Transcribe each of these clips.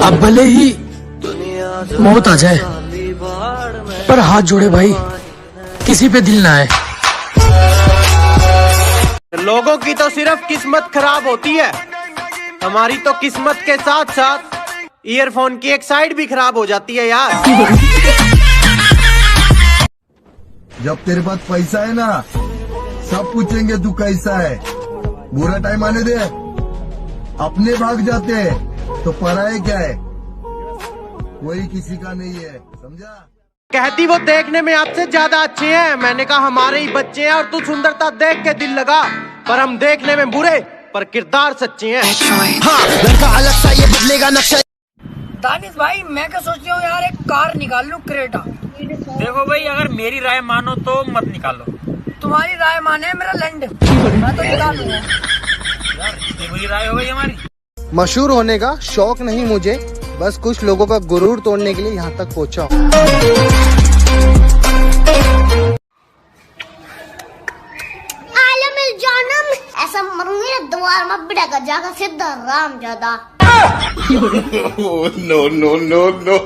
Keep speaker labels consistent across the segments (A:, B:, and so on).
A: अब भले ही मौत आ जाए पर हाथ जोड़े भाई, किसी पे दिल ना आए।
B: लोगों की तो सिर्फ किस्मत खराब होती है, हमारी तो किस्मत के साथ साथ ईयरफोन की एक साइड भी खराब हो जाती है यार।
C: जब तेरे पास पैसा है ना, सब पूछेंगे तू कैसा है। बुरा टाइम आने दे, अपने भाग जाते हैं तो पराये क्या है, कोई किसी का नहीं है, समझा।
B: कहती वो देखने में आपसे ज्यादा अच्छे हैं, मैंने कहा हमारे ही बच्चे हैं और तू सुंदरता देख के दिल लगा, पर हम देखने में बुरे पर किरदार सच्चे हैं। हाँ, लड़का अलग सा ये बदलेगा नक्शा।
D: दानिश भाई मैं क्या सोचती हूँ यार, एक कार निकाल लूं क्रेटा।
E: देखो भाई, अगर मेरी राय मानो तो मत निकालो।
D: तुम्हारी राय माने मेरा लैंड, मैं तो निकाल लूंगा।
E: यार ये बुरी राय हो गई हमारी।
F: मशहूर होने का शौक नहीं मुझे, बस कुछ लोगों का गुरूर तोड़ने के लिए यहाँ तक पहुँचा हूँ।
G: ऐसा मरूंगी द्वार में बिड़ा का जागा सीधा राम ज्यादा।
C: No no no no.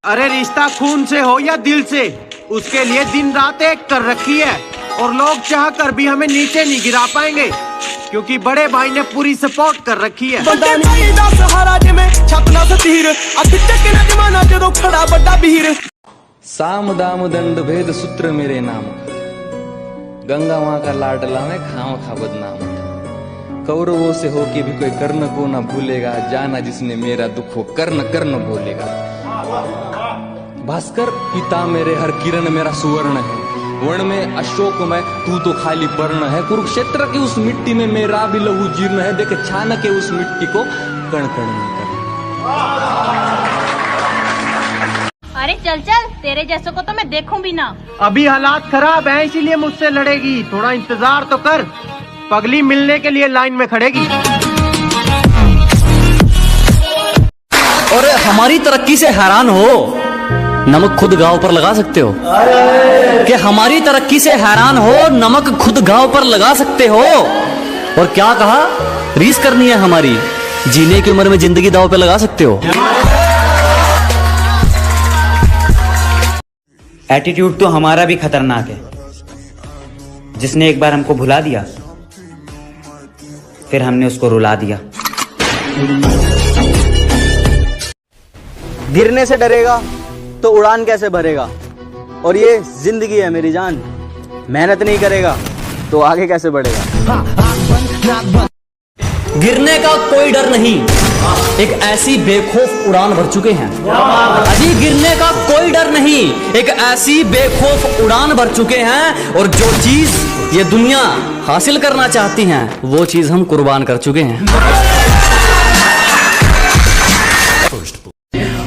B: अरे रिश्ता खून से हो या दिल से, उसके लिए दिन रात एक कर रखी है, और लोग चाह कर भी हमें नीचे नहीं गिरा पाएंगे, क्योंकि बड़े भाई ने पूरी सपोर्ट कर रखी है।
H: साम दाम दंड भेद सूत्र मेरे नाम, गंगा माँ का लाडला में खाम खा बदनाम था। कौरवों से हो के भी कोई कर्ण को न भूलेगा, जाना जिसने मेरा दुख हो कर्ण कर्ण भूलेगा। भास्कर पिता मेरे, हर किरण मेरा सुवर्ण है, वर्ण में अशोक में तू तो खाली वर्ण है। कुरुक्षेत्र की उस मिट्टी में मेरा भी लहू जीर्ण है, देख छान के उस मिट्टी को कण कण में कर।
I: अरे चल चल, तेरे जैसों को तो मैं देखूं भी ना।
B: अभी हालात खराब हैं, इसीलिए मुझसे लड़ेगी, थोड़ा इंतजार तो कर, पगली मिलने के लिए लाइन में खड़ेगी।
J: और हमारी तरक्की से हैरान हो, नमक खुद गांव पर लगा सकते हो। कि हमारी तरक्की से हैरान हो, नमक खुद गांव पर लगा सकते हो। और क्या कहा, रीस करनी है हमारी, जीने की उम्र में जिंदगी दांव पे लगा सकते हो।
K: एटीट्यूड तो हमारा भी खतरनाक है, जिसने एक बार हमको भुला दिया, फिर हमने उसको रुला दिया।
F: गिरने से डरेगा तो उड़ान कैसे भरेगा, और ये जिंदगी है मेरी जान, मेहनत नहीं करेगा तो आगे कैसे बढ़ेगा।
J: गिरने का कोई डर नहीं, एक ऐसी बेखौफ उड़ान भर चुके हैं। अजी गिरने का कोई डर नहीं, एक ऐसी बेखौफ उड़ान भर चुके हैं, और जो चीज ये दुनिया हासिल करना चाहती हैं वो चीज हम कुर्बान कर चुके हैं।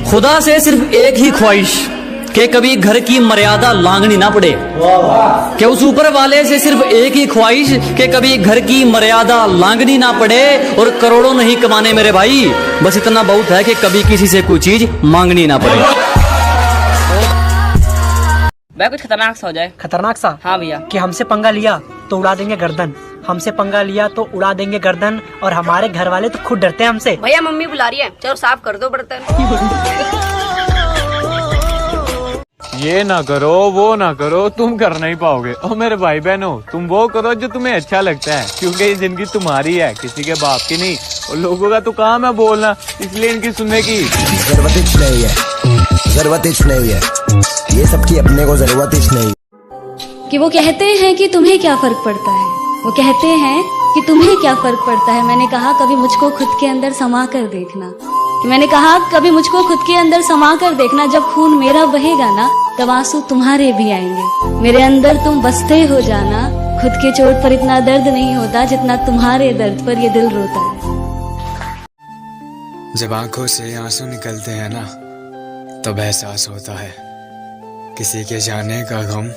J: खुदा से सिर्फ एक ही ख्वाहिश कि कभी घर की मर्यादा लांघनी ना पड़े, कि उस ऊपर वाले से सिर्फ एक ही ख्वाहिश कि कभी घर की मर्यादा लांघनी ना पड़े, और करोड़ों नहीं कमाने मेरे भाई, बस इतना बहुत है कि कभी किसी से कोई चीज मांगनी ना पड़े।
D: भाई कुछ खतरनाक सा हो जाए।
L: खतरनाक सा?
D: हाँ भैया।
L: कि हमसे पंगा लिया तो उड़ा देंगे गर्दन, हमसे पंगा लिया तो उड़ा देंगे गर्दन, और हमारे घर वाले तो खुद डरते हैं हमसे।
D: भैया मम्मी बुला रही है, चलो साफ कर दो बर्तन।
E: ये ना करो, वो ना करो, तुम कर नहीं पाओगे। और मेरे भाई बहनों, तुम वो करो जो तुम्हें अच्छा लगता है, क्योंकि ये जिंदगी तुम्हारी है, किसी के बाप की नहीं। और लोगों का तो काम है बोलना, इसलिए इनकी सुनने की
C: जरूरत नहीं है, जरूरत नहीं है, ये सबकी अपने को जरूरत नहीं।
I: कि वो कहते हैं कि तुम्हें क्या फर्क पड़ता है, वो कहते हैं कि तुम्हें क्या फर्क पड़ता है। मैंने कहा कभी मुझको खुद के अंदर समा कर देखना, कि मैंने कहा कभी मुझको खुद के अंदर समा कर देखना, जब खून मेरा बहेगा ना तब आंसू तुम्हारे भी आएंगे। मेरे अंदर तुम बसते हो जाना, खुद के चोट पर इतना दर्द नहीं होता जितना तुम्हारे दर्द पर ये दिल रोता है।
H: जब आंखों से आंसू निकलते हैं ना, तब एहसास होता है किसी के जाने का गम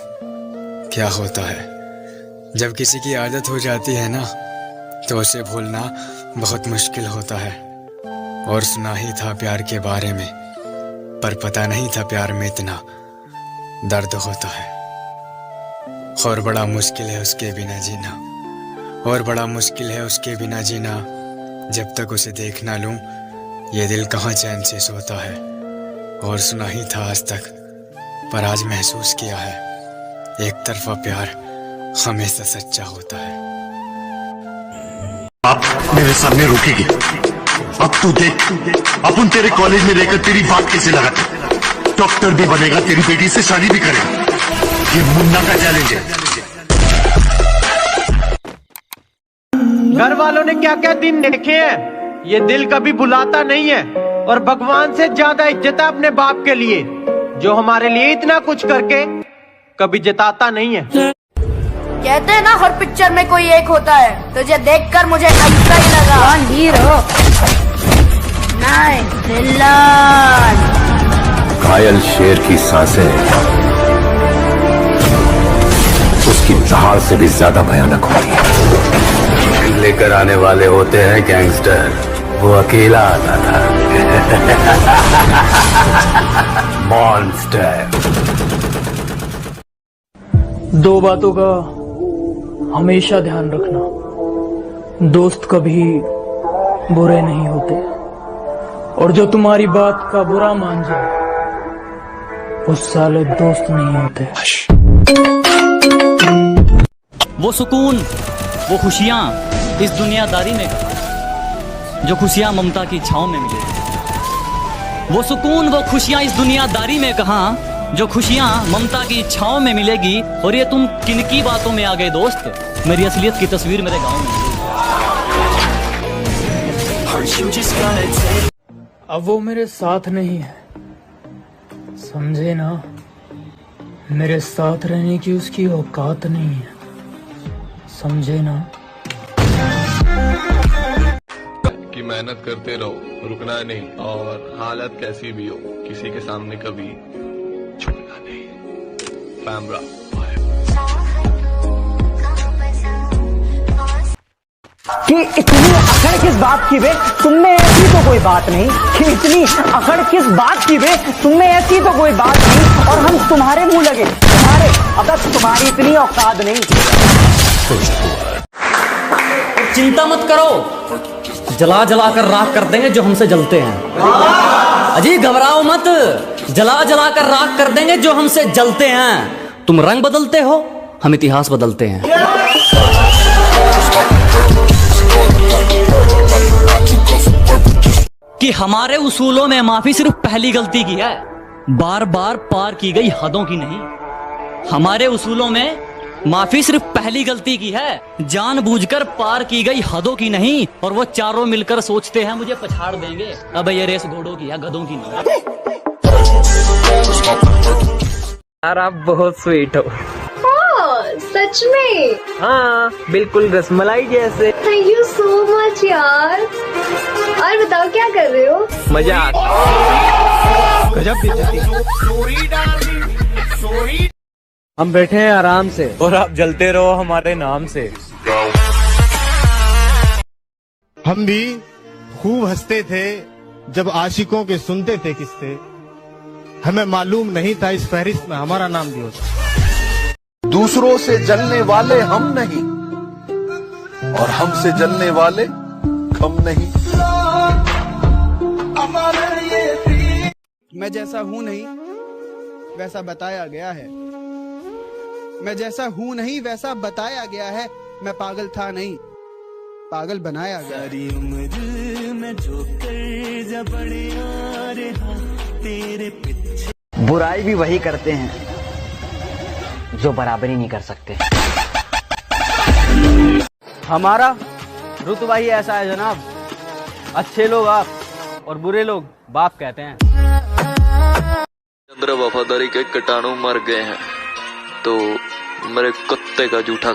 H: क्या होता है। जब किसी की आदत हो जाती है ना, तो उसे भूलना बहुत मुश्किल होता है। और सुना ही था प्यार के बारे में, पर पता नहीं था प्यार में इतना दर्द होता है। और बड़ा मुश्किल है उसके बिना जीना, और बड़ा मुश्किल है उसके बिना जीना। जब तक उसे देख ना लूं ये दिल कहाँ चैन से सोता है, और सुना ही था आज तक, पर आज महसूस किया है, एक तरफा प्यार हमेशा सच्चा होता है।
M: आप मेरे सामने रुकेगी। अब तू देख, अपन तेरे कॉलेज में रहकर तेरी बात कैसे लगाते, डॉक्टर भी बनेगा, तेरी बेटी से शादी भी करेगा। ये मुन्ना का चैलेंज है।
B: घर वालों ने क्या क्या दिन देखे हैं, ये दिल कभी भुलाता नहीं है। और भगवान से ज्यादा इज्जत है अपने बाप के लिए, जो हमारे लिए इतना कुछ करके कभी जताता नहीं है।
D: कहते हैं ना हर पिक्चर में कोई एक होता है, तुझे देखकर मुझे ऐसा ही लगा। हीरो नहीं विलन।
M: घायल शेर की सांसें उसकी दहाड़ से भी ज्यादा भयानक होती है। लेकर आने वाले होते हैं गैंगस्टर, वो अकेला आता था। मॉन्स्टर।
A: दो बातों का हमेशा ध्यान रखना, दोस्त कभी बुरे नहीं होते, और जो तुम्हारी बात का बुरा मान जाए वो साले दोस्त नहीं होते।
J: वो सुकून, वो खुशियाँ इस दुनियादारी में जो खुशियाँ ममता की छाँव में मिले। वो सुकून, वो खुशियाँ इस दुनियादारी में कहाँ, जो खुशियाँ ममता की छाँव में मिलेगी। और ये तुम किनकी बातों में आ गए दोस्त, मेरी असलियत की तस्वीर मेरे गाँव में।
A: अब वो मेरे साथ नहीं है, समझे ना, मेरे साथ रहने की उसकी औकात नहीं है, समझे ना।
N: कि मेहनत करते रहो, रुकना नहीं, और हालत कैसी भी हो किसी के सामने कभी झुकना नहीं। पैमरा
L: कि इतनी अकड़ किस बात की बे, तुमने ऐसी तो कोई बात नहीं। कि इतनी अकड़ किस बात की बे, तुमने ऐसी तो कोई बात नहीं, और हम तुम्हारे मुंह लगे, तुम्हारे, अगर तुम्हारी इतनी औकात नहीं।
J: चिंता मत करो, जला जला कर राख कर देंगे जो हमसे जलते हैं। अजी घबराओ मत, जला जला कर राख कर देंगे जो हमसे जलते हैं। तुम रंग बदलते हो, हम इतिहास बदलते हैं। कि हमारे उसूलों में माफी सिर्फ पहली गलती की है, बार बार पार की गई हदों की नहीं। हमारे उसूलों में माफी सिर्फ पहली गलती की है, जानबूझकर पार की गई हदों की नहीं। और वो चारों मिलकर सोचते हैं मुझे पछाड़ देंगे। अब ये रेस घोड़ों की है, गधों की नहीं।
E: यार आप बहुत स्वीट हो।
O: सच में?
E: हाँ बिल्कुल रसमलाई जैसे।
O: थैंक यू सो मच यार। और बताओ क्या कर रहे हो?
E: मजा आता। गजब बेइज्जती। हम बैठे हैं आराम से, और आप जलते रहो हमारे नाम से।
P: हम भी खूब हंसते थे जब आशिकों के सुनते थे किस्से। हमें मालूम नहीं था इस फहरिस्त में हमारा नाम भी होता।
C: दूसरों से जलने वाले हम नहीं, और हमसे जलने वाले कम नहीं।
Q: मैं जैसा हूँ नहीं वैसा बताया गया है। मैं जैसा हूँ नहीं वैसा बताया गया है। मैं पागल था नहीं, पागल बनाया गया। सारी उम्र में जो कर्जा बड़े आ रहा तेरे पीछे।
F: बुराई भी वही करते हैं जो बराबरी नहीं कर सकते। हमारा रुतबा ही ऐसा है जनाब, अच्छे लोग आप और बुरे लोग बाप कहते हैं।
R: अंदर वफादारी के कीटाणु मर गए हैं, तो मेरे कुत्ते का जूठा